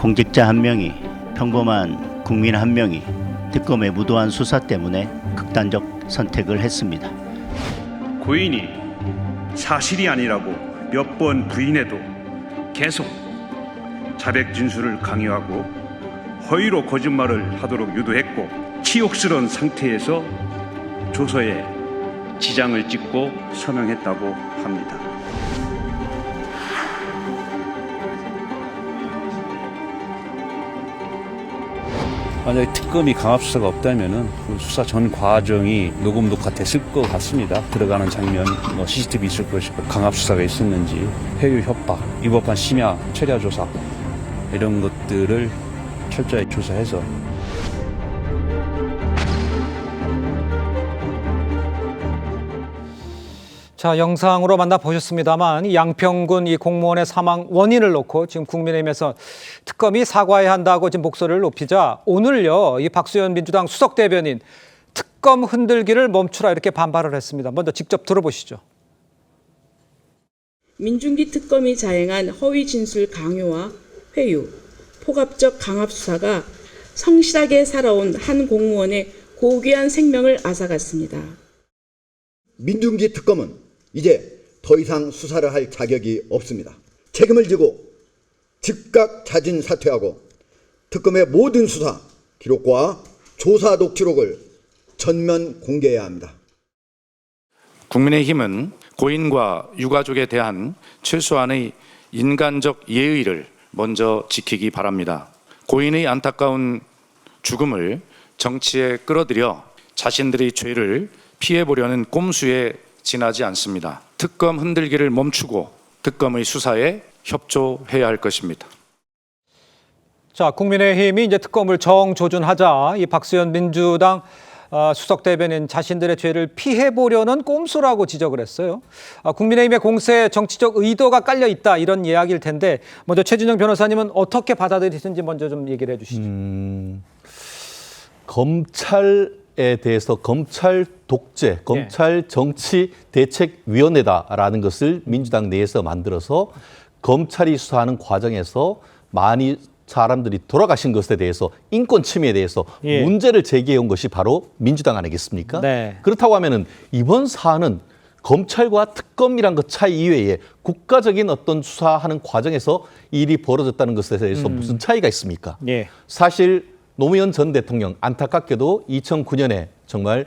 공직자 한 명이, 평범한 국민 한 명이 특검의 무도한 수사 때문에 극단적 선택을 했습니다. 고인이 사실이 아니라고 몇 번 부인해도 계속 자백 진술을 강요하고 허위로 거짓말을 하도록 유도했고, 치욕스러운 상태에서 조서에 지장을 찍고 서명했다고 합니다. 만약에 특검이 강압수사가 없다면은 그 수사 전 과정이 녹음 녹화됐을 것 같습니다. 들어가는 장면, CCTV 있을 것이고, 강압수사가 있었는지, 회유 협박, 위법한 심야 체ля 조사 이런 것들을 철저히 조사해서. 자, 영상으로 만나보셨습니다만 이 양평군 이 공무원의 사망 원인을 놓고 지금 국민의힘에서 특검이 사과해야 한다고 지금 목소리를 높이자, 오늘요 이 박수현 민주당 수석 대변인 특검 흔들기를 멈추라 이렇게 반발을 했습니다. 먼저 직접 들어보시죠. 민중기 특검이 자행한 허위 진술 강요와 회유, 포갑적 강압 수사가 성실하게 살아온 한 공무원의 고귀한 생명을 앗아갔습니다. 민중기 특검은 이제 더 이상 수사를 할 자격이 없습니다. 책임을 지고 즉각 자진 사퇴하고 특검의 모든 수사 기록과 조사 녹취록을 전면 공개해야 합니다. 국민의힘은 고인과 유가족에 대한 최소한의 인간적 예의를 먼저 지키기 바랍니다. 고인의 안타까운 죽음을 정치에 끌어들여 자신들의 죄를 피해보려는 꼼수에 지나지 않습니다. 특검 흔들기를 멈추고 특검의 수사에 협조해야 할 것입니다. 자, 국민의힘이 이제 특검을 정조준하자 이 박수현 민주당 수석 대변인 자신들의 죄를 피해보려는 꼼수라고 지적을 했어요. 국민의힘의 공세에 정치적 의도가 깔려 있다 이런 이야기일 텐데, 먼저 최진영 변호사님은 어떻게 받아들이시는지 먼저 좀 얘기를 해주시죠. 검찰에 대해서 검찰 독재, 검찰 정치 대책위원회다라는 것을 민주당 내에서 만들어서 검찰이 수사하는 과정에서 많이 사람들이 돌아가신 것에 대해서, 인권 침해에 대해서 문제를 제기해 온 것이 바로 민주당 아니겠습니까? 네. 그렇다고 하면은 이번 사안은 검찰과 특검이란 것 차이 이외에 국가적인 어떤 수사하는 과정에서 일이 벌어졌다는 것에 대해서 무슨 차이가 있습니까? 사실 노무현 전 대통령 안타깝게도 2009년에 정말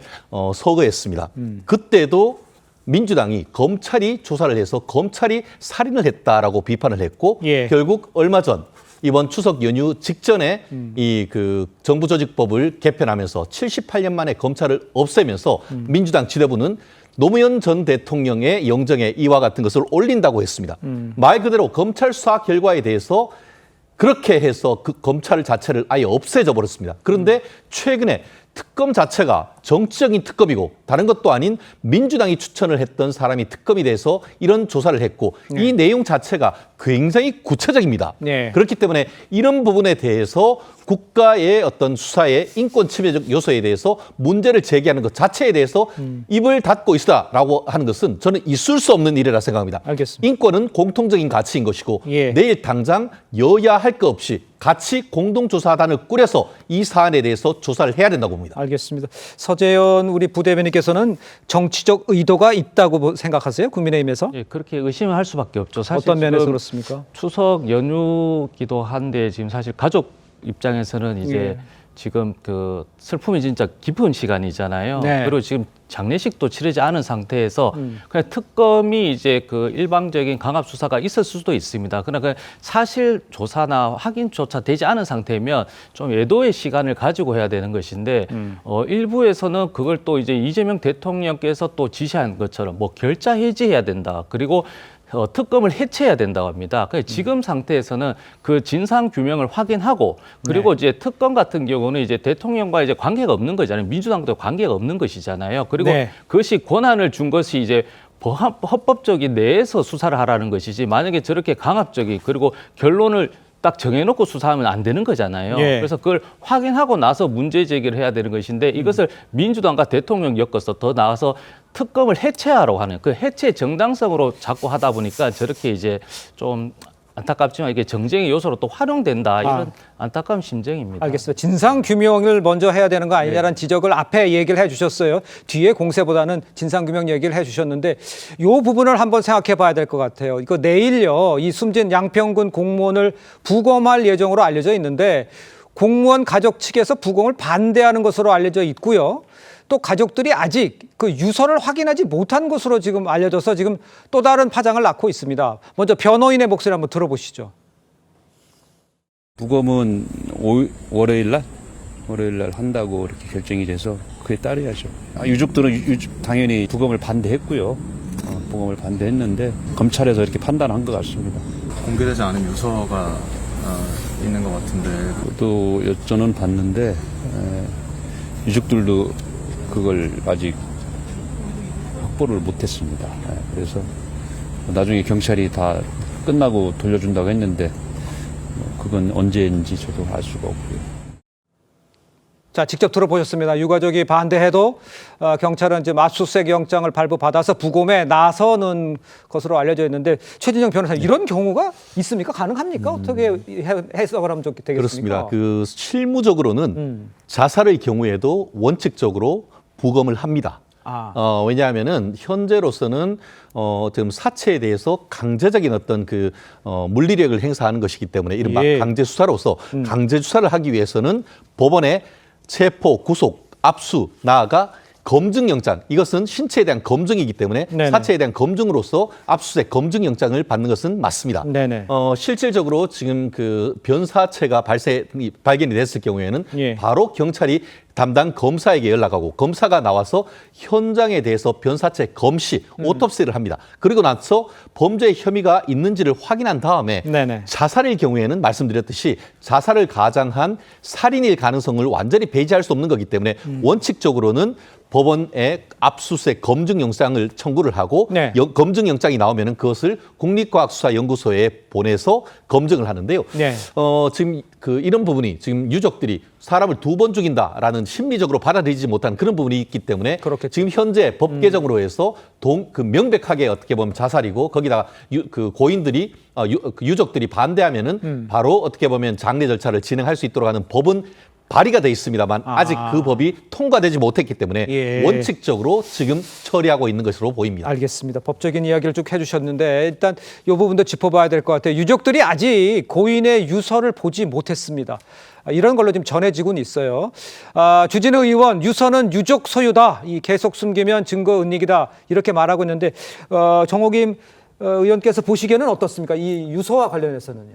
서거했습니다. 그때도 민주당이 검찰이 조사를 해서 검찰이 살인을 했다라고 비판을 했고, 결국 얼마 전 이번 추석 연휴 직전에 이 그 정부조직법을 개편하면서 78년 만에 검찰을 없애면서 민주당 지도부는 노무현 전 대통령의 영정에 이와 같은 것을 올린다고 했습니다. 말 그대로 검찰 수사 결과에 대해서 그렇게 해서 그 검찰 자체를 아예 없애져 버렸습니다. 그런데 최근에 특검 자체가 정치적인 특검이고 다른 것도 아닌 민주당이 추천을 했던 사람이 특검이 돼서 이런 조사를 했고, 이 내용 자체가 굉장히 구체적입니다. 그렇기 때문에 이런 부분에 대해서 국가의 어떤 수사의 인권 침해적 요소에 대해서 문제를 제기하는 것 자체에 대해서 입을 닫고 있다라고 하는 것은 저는 있을 수 없는 일이라 생각합니다. 알겠습니다. 인권은 공통적인 가치인 것이고 내일 당장 여야 할 것 없이 같이 공동조사단을 꾸려서 이 사안에 대해서 조사를 해야 된다고 봅니다. 알겠습니다. 서재현 우리 부대변인께서는 정치적 의도가 있다고 생각하세요? 국민의힘에서? 예, 그렇게 의심할 수밖에 없죠. 사실 어떤 면에서 그렇습니까? 추석 연휴기도 한데 지금 사실 가족 입장에서는 이제 지금 그 슬픔이 진짜 깊은 시간이잖아요. 그리고 지금 장례식도 치르지 않은 상태에서 그냥 특검이 이제 그 일방적인 강압 수사가 있을 수도 있습니다. 그러나 그 사실 조사나 확인조차 되지 않은 상태면 좀 애도의 시간을 가지고 해야 되는 것인데, 일부에서는 그걸 또 이제 이재명 대통령께서 또 지시한 것처럼 뭐 결자 해지해야 된다, 그리고 특검을 해체해야 된다고 합니다. 지금 상태에서는 그 진상 규명을 확인하고, 그리고 이제 특검 같은 경우는 이제 대통령과 이제 관계가 없는 거잖아요. 민주당도 관계가 없는 것이잖아요. 그리고 그것이 권한을 준 것이 이제 헌법적인 내에서 수사를 하라는 것이지, 만약에 저렇게 강압적인, 그리고 결론을 딱 정해놓고 수사하면 안 되는 거잖아요. 그래서 그걸 확인하고 나서 문제 제기를 해야 되는 것인데, 이것을 민주당과 대통령 엮어서 더 나아가서 특검을 해체하라고 하는 그 해체 정당성으로 자꾸 하다 보니까 저렇게 이제 좀 안타깝지만 이게 정쟁의 요소로 또 활용된다 이런 안타까운 심정입니다. 알겠습니다. 진상 규명을 먼저 해야 되는 거 아니냐라는 지적을 앞에 얘기를 해주셨어요. 뒤에 공세보다는 진상 규명 얘기를 해주셨는데 이 부분을 한번 생각해 봐야 될 것 같아요. 이거 내일요 이 숨진 양평군 공무원을 부검할 예정으로 알려져 있는데 공무원 가족 측에서 부검을 반대하는 것으로 알려져 있고요. 또 가족들이 아직 그 유서를 확인하지 못한 것으로 지금 알려져서 지금 또 다른 파장을 낳고 있습니다. 먼저 변호인의 목소리 한번 들어보시죠. 부검은 월요일 날 한다고 이렇게 결정이 돼서 그에 따라야죠. 유족들은 당연히 부검을 반대했고요. 부검을 반대했는데 검찰에서 이렇게 판단한 것 같습니다. 공개되지 않은 유서가 있는 것 같은데 또 여쭤는 봤는데 유족들도 그걸 아직 확보를 못했습니다. 그래서 나중에 경찰이 다 끝나고 돌려준다고 했는데 그건 언제인지 저도 알 수가 없고요. 자, 직접 들어보셨습니다. 유가족이 반대해도 경찰은 이제 압수수색 영장을 발부받아서 부검에 나서는 것으로 알려져 있는데 최진정 변호사님 이런 경우가 있습니까? 가능합니까? 어떻게 해석을 하면 되겠습니까? 그렇습니다. 그 실무적으로는 자살의 경우에도 원칙적으로 부검을 합니다. 왜냐하면은 현재로서는 지금 사체에 대해서 강제적인 어떤 그 물리력을 행사하는 것이기 때문에 이른바 강제 수사로서 강제 수사를 하기 위해서는 법원에 체포, 구속, 압수, 나아가 검증영장, 이것은 신체에 대한 검증이기 때문에 네네. 사체에 대한 검증으로서 압수수색 검증영장을 받는 것은 맞습니다. 실질적으로 지금 그 변사체가 발견이 됐을 경우에는 바로 경찰이 담당 검사에게 연락하고 검사가 나와서 현장에 대해서 변사체 검시, 오톱시를 합니다. 그리고 나서 범죄 혐의가 있는지를 확인한 다음에 자살일 경우에는 말씀드렸듯이 자살을 가장한 살인일 가능성을 완전히 배제할 수 없는 거기 때문에 원칙적으로는 법원에 압수수색 검증영장을 청구를 하고 검증영장이 나오면 그것을 국립과학수사연구소에 보내서 검증을 하는데요. 지금 이런 부분이 지금 유족들이 사람을 2번 죽인다라는 심리적으로 받아들이지 못한 그런 부분이 있기 때문에 지금 현재 법 개정으로 해서 명백하게 어떻게 보면 자살이고 거기다가 고인들이 유족들이 반대하면은 바로 어떻게 보면 장례 절차를 진행할 수 있도록 하는 법은 발의가 돼 있습니다만 아직 그 법이 통과되지 못했기 때문에 원칙적으로 지금 처리하고 있는 것으로 보입니다. 알겠습니다. 법적인 이야기를 쭉 해주셨는데 일단 이 부분도 짚어봐야 될 것 같아요. 유족들이 아직 고인의 유서를 보지 못했습니다. 이런 걸로 지금 전해지고는 있어요. 주진우 의원, 유서는 유족 소유다. 계속 숨기면 증거 은닉이다. 이렇게 말하고 있는데 정호김 의원께서 보시기에는 어떻습니까? 이 유서와 관련해서는요.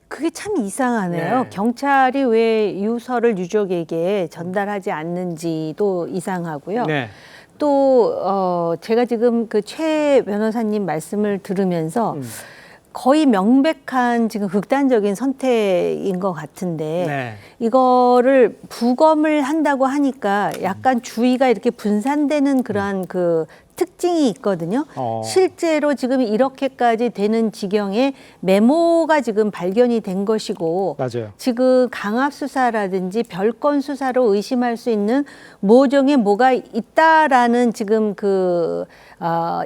그게 참 이상하네요. 경찰이 왜 유서를 유족에게 전달하지 않는지도 이상하고요. 또 제가 지금 그 최 변호사님 말씀을 들으면서 거의 명백한 지금 극단적인 선택인 것 같은데 이거를 부검을 한다고 하니까 약간 주의가 이렇게 분산되는 그러한 그 특징이 있거든요. 실제로 지금 이렇게까지 되는 지경에 메모가 지금 발견이 된 것이고 지금 강압수사라든지 별건 수사로 의심할 수 있는 모종의 뭐가 있다라는 지금 그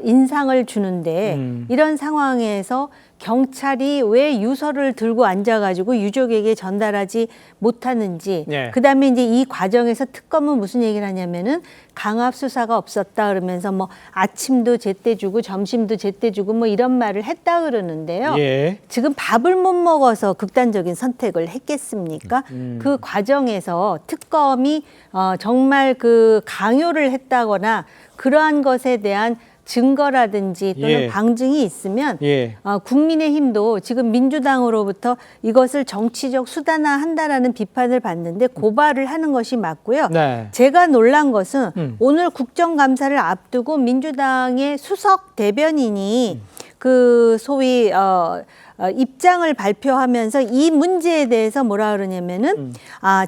인상을 주는데 이런 상황에서 경찰이 왜 유서를 들고 앉아가지고 유족에게 전달하지 못하는지 그다음에 이제 이 과정에서 특검은 무슨 얘기를 하냐면은 강압 수사가 없었다 그러면서 뭐 아침도 제때 주고 점심도 제때 주고 뭐 이런 말을 했다 그러는데요. 지금 밥을 못 먹어서 극단적인 선택을 했겠습니까? 그 과정에서 특검이 정말 그 강요를 했다거나 그러한 것에 대한 증거라든지 또는 방증이 있으면 국민의힘도 지금 민주당으로부터 이것을 정치적 수단화한다라는 비판을 받는데 고발을 하는 것이 맞고요. 제가 놀란 것은 오늘 국정감사를 앞두고 민주당의 수석 대변인이 그 소위 입장을 발표하면서 이 문제에 대해서 뭐라 그러냐면은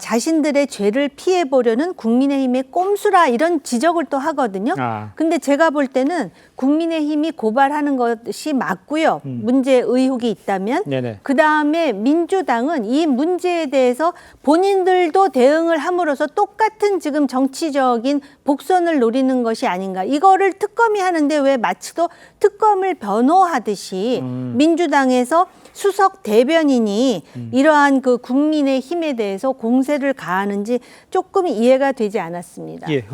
자신들의 죄를 피해 보려는 국민의힘의 꼼수라 이런 지적을 또 하거든요. 근데 제가 볼 때는 국민의힘이 고발하는 것이 맞고요. 문제 의혹이 있다면 그다음에 민주당은 이 문제에 대해서 본인들도 대응을 함으로써 똑같은 지금 정치적인 복선을 노리는 것이 아닌가. 이거를 특검이 하는데 왜 마치도 특검을 변호하듯이 민주당에서 그래서 수석 대변인이 이러한 그 국민의힘에 대해서 공세를 가하는지 조금 이해가 되지 않았습니다. 예.